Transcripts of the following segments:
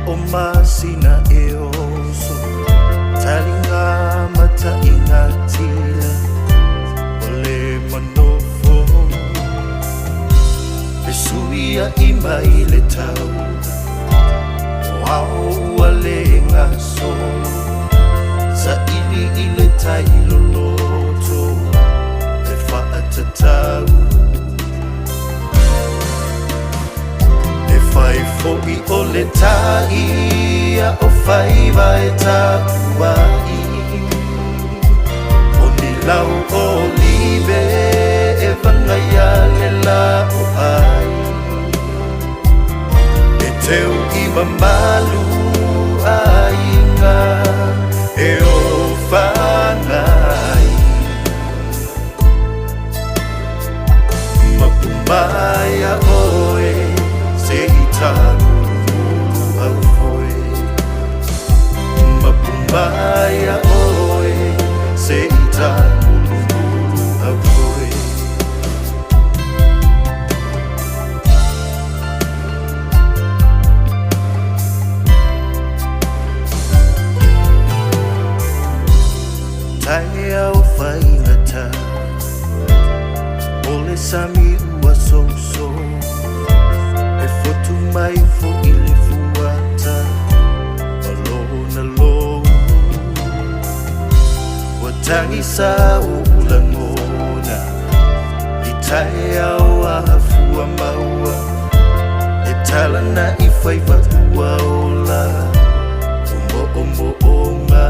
Omasina eoso talinga mata ingatile ole manofo Besuia ima ile tau Wau wale ngaso Sa ili ile tailo loto Efa atatau Fai fo'i o le taia o fai vai takuai O ni lau olive e vangaia le lau ai E teu I mamalu ainga e o whangai Mapumaya oe Se itamulu au foi Mapumbaya oe Se itamulu au foi Tai au whaingata Ole sami ua so Fotu mai fo ili fuata Alona lo Watangi sa ulangona Itai au afua maua Etala na ifaiva ua ola Omo onga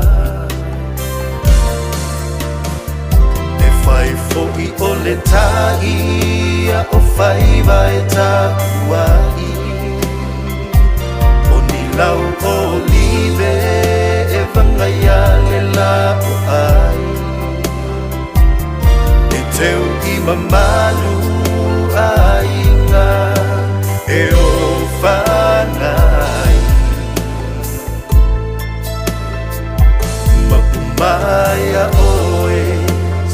Fai fo'i o le taia o faiva e takuai O ni lau olive e vangaia le lau ai E teu I mamalu ainga e o whangai Mapumaya oe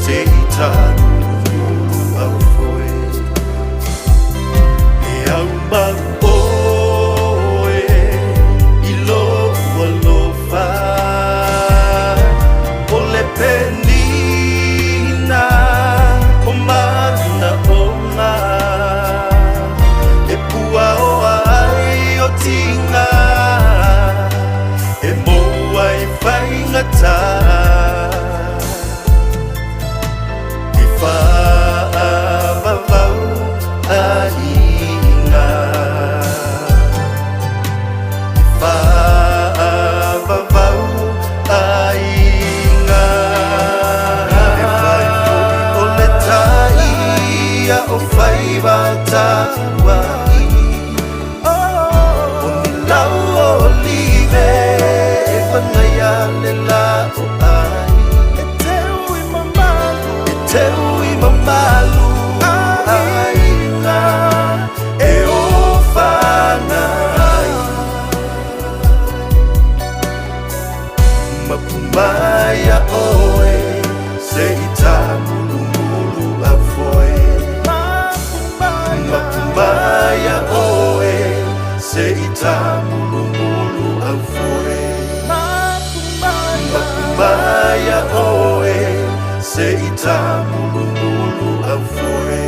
Se itamulu au foi E au mau oe I loa lofa O le penina O mana onga E pua o ai o tinga E moa I whaingata Whaavavau ainga Whaavavau ainga E whai fo'i o le taia o whaiva takuai O ni lau olive e whangaia le lau ai E teu I mamalu ainga e o whangai Mapumbaya oe se itamulu au foi Mapumbaya oe se itamulu au foi Mapumbaya oe Se itamulu au foi